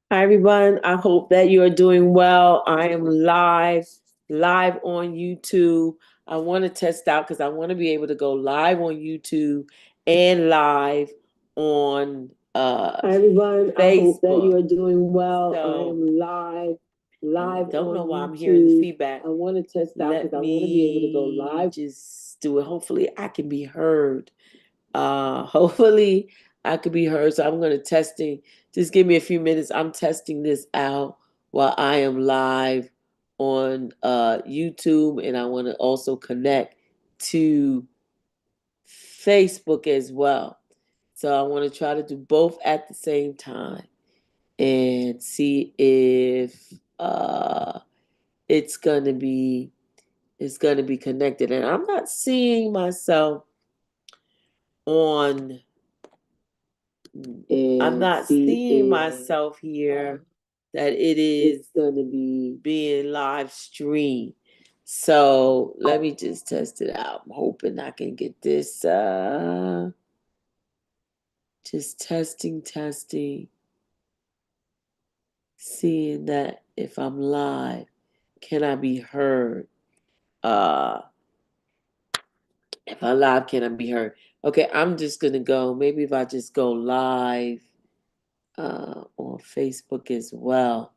Hi everyone. I hope that you are doing well. I am live on YouTube. I want to test out because I want to be able to go live on YouTube and live on Hi everyone. I hope that you Facebook. are doing well. I So am live don't know on why I'm hearing the YouTube. feedback. I want to test out Let because I want to be able to go me live. just do it. Hopefully I can be heard. Hopefully I could be heard. So I'm gonna testing. Just give me a few minutes. I'm testing this out while I am live on YouTube, and I want to also connect to Facebook as well. So I want to try to do both at the same time and see if it's gonna be connected. And I'm not seeing myself on I'm And not see seeing if myself here that it it's is going to be. being live streamed. So let me just test it out. I'm hoping I can get this just testing, seeing that if I'm live, can I be heard? Uh if I'm live, can I be heard? Okay, I'm just gonna go. Maybe if I just go live on Facebook as well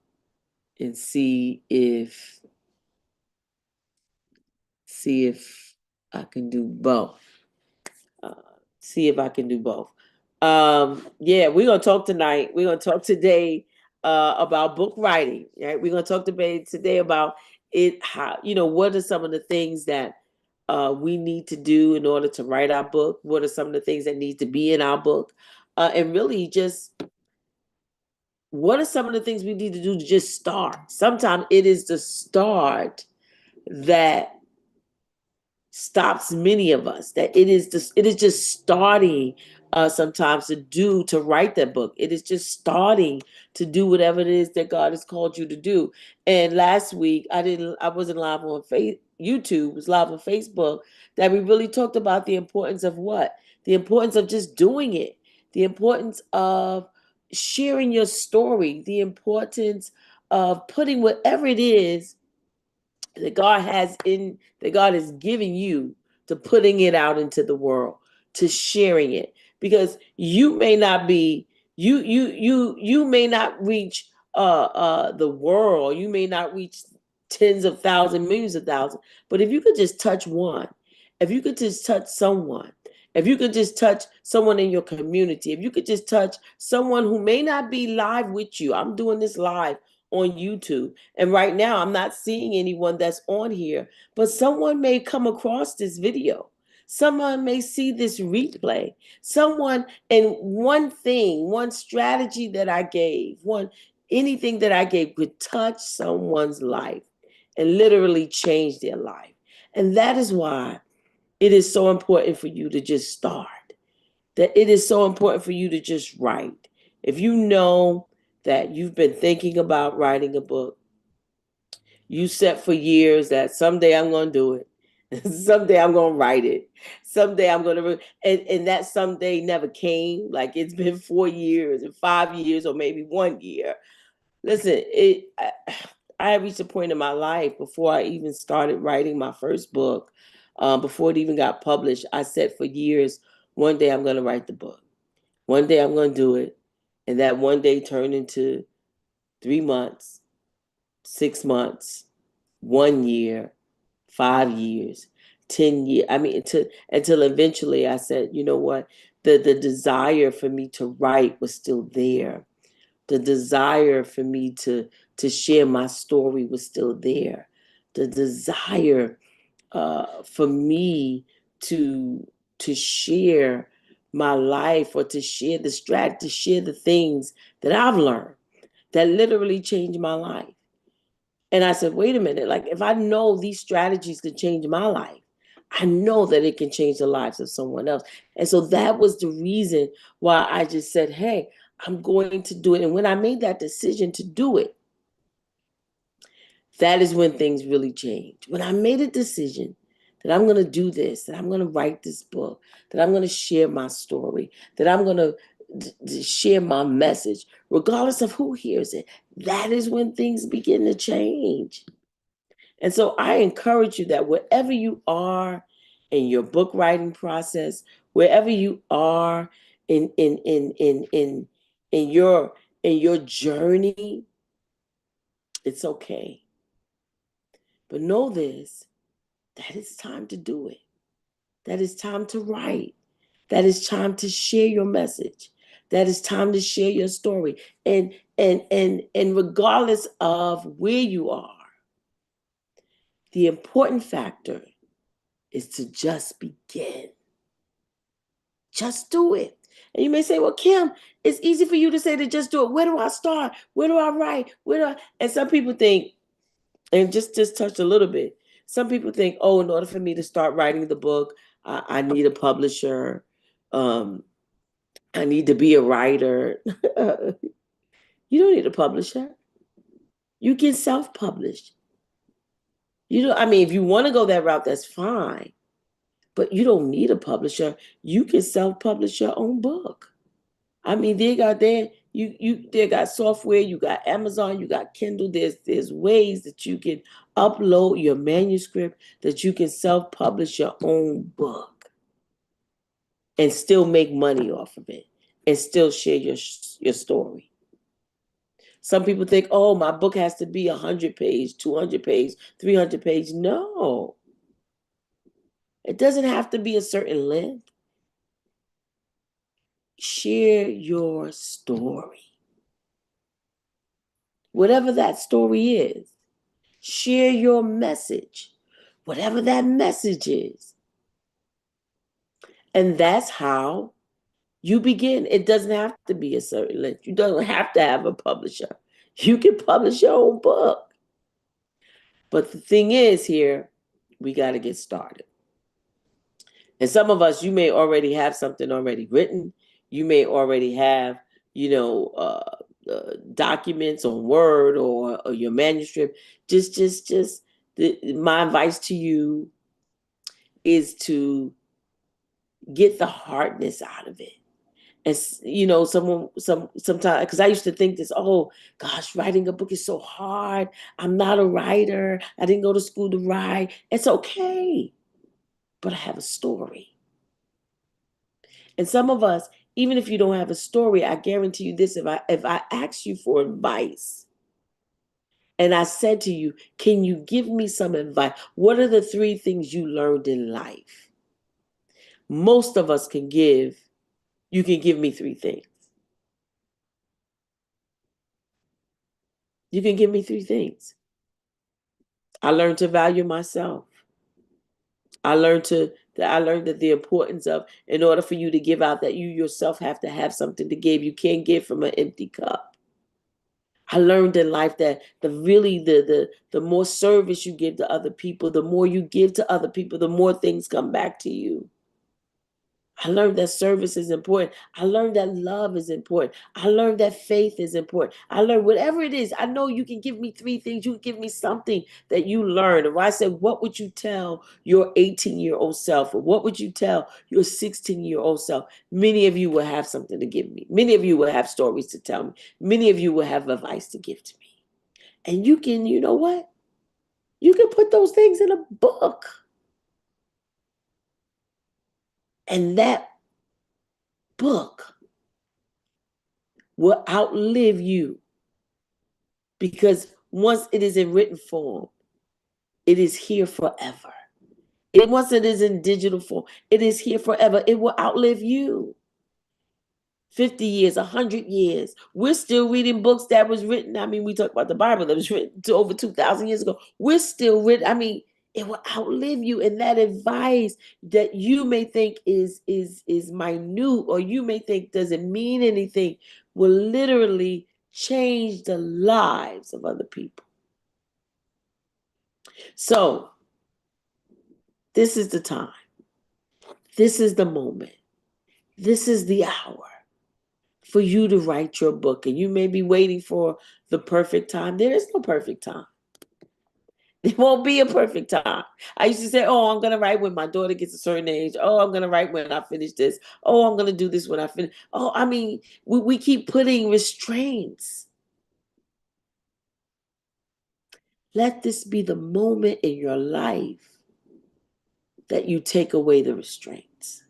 and see if I can do both. Uh, see if I can do both. Yeah, we're gonna talk tonight. We're gonna talk today about book writing. Right? We're gonna talk today about it. How what are some of the things that we need to do in order to write our book? What are some of the things that need to be in our book? And really, just what are some of the things we need to do to just start? Sometimes it is the start that stops many of us. That it is just starting sometimes to write that book. It is just starting to do whatever it is that God has called you to do. And last week I wasn't live on YouTube, was live on Facebook, that we really talked about the importance of what? The importance of just doing it. The importance of sharing your story, the importance of putting whatever it is that God has given you, to putting it out into the world, to sharing it. Because you may not be you may not reach the world, you may not reach tens of thousands, millions of thousands, but if you could just touch one, if you could just touch someone, if you could just touch someone in your community, if you could just touch someone who may not be live with you. I'm doing this live on YouTube. And right now, I'm not seeing anyone that's on here, but someone may come across this video. Someone may see this replay. Someone, and one thing, one strategy that I gave, anything that I gave could touch someone's life and literally change their life. And that is why it is so important for you to just start. That it is so important for you to just write. If you know that you've been thinking about writing a book, you set for years that someday I'm going to do it. Someday I'm going to write it. Someday I'm going to, and that someday never came. Like it's been 4 years and 5 years or maybe 1 year. Listen, I reached a point in my life before I even started writing my first book, before it even got published. I said for years, one day I'm going to write the book. One day I'm going to do it. And that one day turned into 3 months, 6 months, 1 year, 5 years, 10 years. I mean, until eventually I said, you know what? The desire for me to write was still there. The desire for me to share my story was still there. The desire for me to to share my life, or to share to share the things that I've learned that literally changed my life. And I said, wait a minute, like if I know these strategies can change my life, I know that it can change the lives of someone else. And so that was the reason why I just said, hey, I'm going to do it. And when I made that decision to do it, that is when things really changed. When I made a decision that I'm going to do this, that I'm going to write this book, that I'm going to share my story, that I'm going to to share my message, regardless of who hears it. That is when things begin to change. And so I encourage you that wherever you are in your book writing process, wherever you are in your journey, it's okay. But know this, that it's time to do it. That it's time to write. That it's time to share your message. That it's time to share your story. And regardless of where you are, the important factor is to just begin. Just do it. And you may say, well, Kim, it's easy for you to say to just do it. Where do I start? Where do I write? And some people think, and just touch a little bit. Some people think, oh, in order for me to start writing the book, I need a publisher. I need to be a writer. You don't need a publisher. You can self-publish. If you want to go that route, that's fine. But you don't need a publisher. You can self-publish your own book. They got software, you got Amazon, you got Kindle. There's ways that you can upload your manuscript, that you can self-publish your own book and still make money off of it and still share your story. Some people think, oh, my book has to be 100 page, 200 page, 300 page. No, it doesn't have to be a certain length. Share your story. Whatever that story is, share your message, whatever that message is. And that's how you begin. It doesn't have to be a certain length. You don't have to have a publisher. You can publish your own book. But the thing is here, we got to get started. And some of us, you may already have something already written. You may already have, documents on Word or your manuscript. My advice to you is to get the hardness out of it. And sometimes, because I used to think this, oh gosh, writing a book is so hard. I'm not a writer. I didn't go to school to write. It's okay, but I have a story. And some of us, even if you don't have a story, I guarantee you this: if I ask you for advice, and I said to you, can you give me some advice? What are the 3 things you learned in life? Most of us you can give me 3 things. You can give me 3 things. I learned to value myself. I learned that the importance of, in order for you to give out, that you yourself have to have something to give. You can't give from an empty cup. I learned in life that the more service you give to other people, the more you give to other people, the more things come back to you. I learned that service is important. I learned that love is important. I learned that faith is important. I learned whatever it is. I know you can give me 3 things. You can give me something that you learned. Or I said, what would you tell your 18-year-old self? Or what would you tell your 16-year-old self? Many of you will have something to give me. Many of you will have stories to tell me. Many of you will have advice to give to me. And you can, you know what? You can put those things in a book. And that book will outlive you, because once it is in written form, it is here forever. And once it is in digital form, it is here forever. It will outlive you. 50 years, 100 years. We're still reading books that was written. We talk about the Bible that was written to over 2,000 years ago. We're still written. It will outlive you. And that advice that you may think is minute, or you may think doesn't mean anything, will literally change the lives of other people. So this is the time. This is the moment. This is the hour for you to write your book. And you may be waiting for the perfect time. There is no perfect time. There won't be a perfect time. I used to say, oh, I'm going to write when my daughter gets a certain age. Oh, I'm going to write when I finish this. Oh, I'm going to do this when I finish. Oh, I mean, we keep putting restraints. Let this be the moment in your life that you take away the restraints.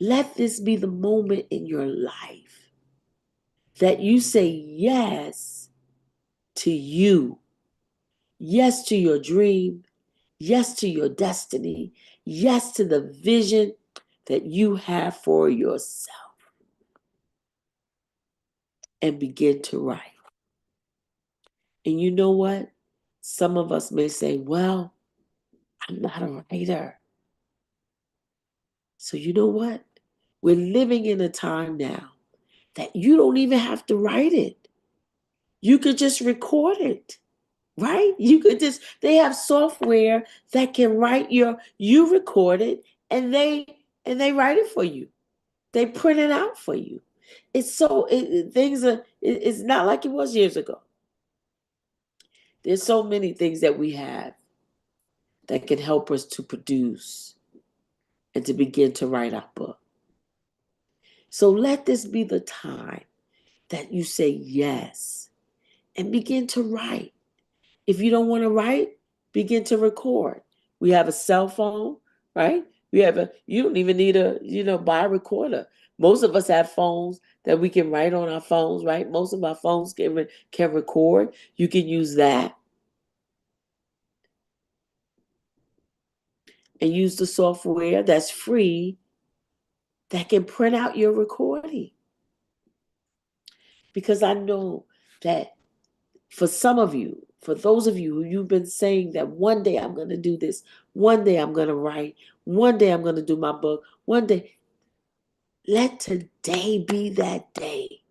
Let this be the moment in your life that you say yes to you, yes to your dream, yes to your destiny, yes to the vision that you have for yourself, and begin to write. And you know what? Some of us may say, well, I'm not a writer. So you know what? We're living in a time now that you don't even have to write it. You could just record it, right? You could just, they have software that can write you record it and they write it for you. They print it out for you. It's so, things are, it's not like it was years ago. There's so many things that we have that can help us to produce and to begin to write our book. So let this be the time that you say yes and begin to write. If you don't want to write, begin to record. We have a cell phone, right? You don't even need buy a recorder. Most of us have phones that we can write on our phones, right? Most of our phones can record. You can use that and use the software that's free that can print out your recording. Because I know that for some of you, for those of you who you've been saying that one day I'm going to do this, one day I'm going to write, one day I'm going to do my book, one day, let today be that day.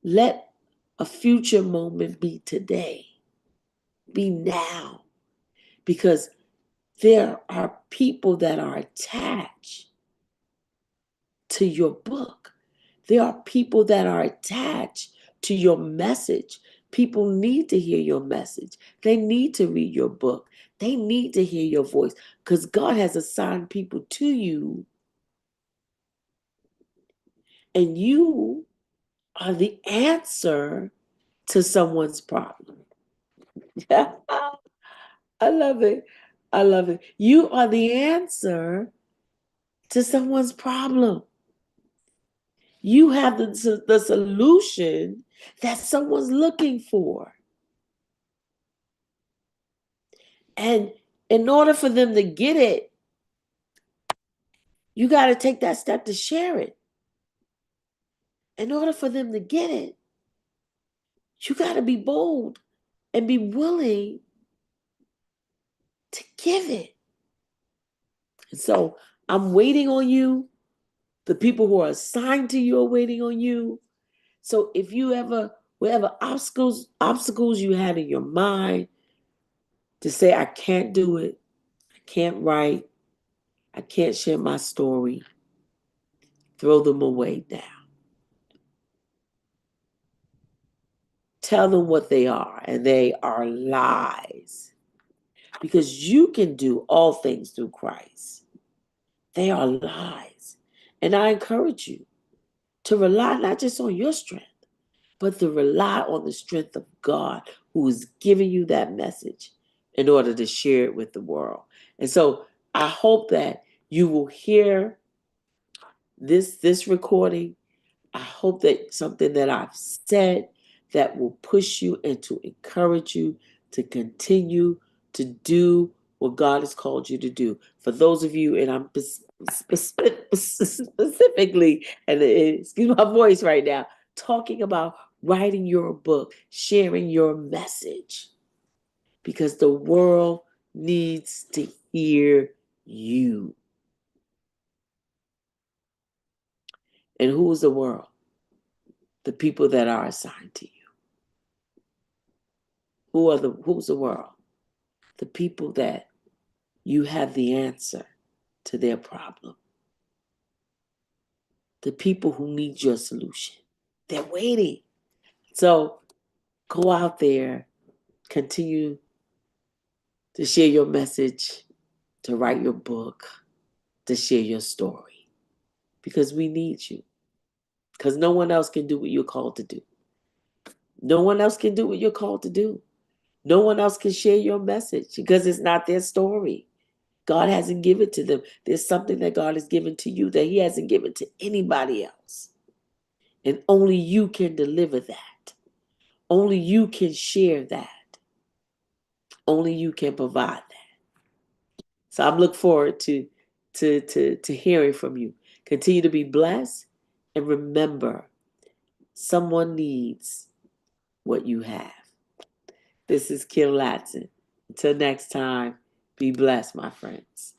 Let a future moment be today, be now, because there are people that are attached to your book. There are people that are attached to your message. People need to hear your message. They need to read your book. They need to hear your voice because God has assigned people to you, and you are the answer to someone's problem. I love it. I love it. You are the answer to someone's problem. You have the solution that someone's looking for. And in order for them to get it, you got to take that step to share it. In order for them to get it, you got to be bold and be willing to give it. And so I'm waiting on you. The people who are assigned to you are waiting on you. So if you whatever obstacles you had in your mind to say, I can't do it, I can't write, I can't share my story, throw them away now. Tell them what they are, and they are lies. Because you can do all things through Christ. They are lies. And I encourage you to rely not just on your strength, but to rely on the strength of God who is giving you that message in order to share it with the world. And so I hope that you will hear this recording. I hope that something that I've said that will push you and to encourage you to continue to do what God has called you to do. For those of you, and I'm specifically, and excuse my voice right now, talking about writing your book, sharing your message, because the world needs to hear you. And who is the world? The people that are assigned to you. Who's the world? The people that you have the answer to their problem. The people who need your solution. They're waiting. So Go out there, continue to share your message, to write your book, to share your story. Because we need you. Because no one else can do what you're called to do. No one else can do what you're called to do. No one else can share your message because it's not their story. God hasn't given it to them. There's something that God has given to you that He hasn't given to anybody else. And only you can deliver that. Only you can share that. Only you can provide that. So I'm looking forward to hearing from you. Continue to be blessed, and remember, someone needs what you have. This is Kim Ladson. Until next time, be blessed, my friends.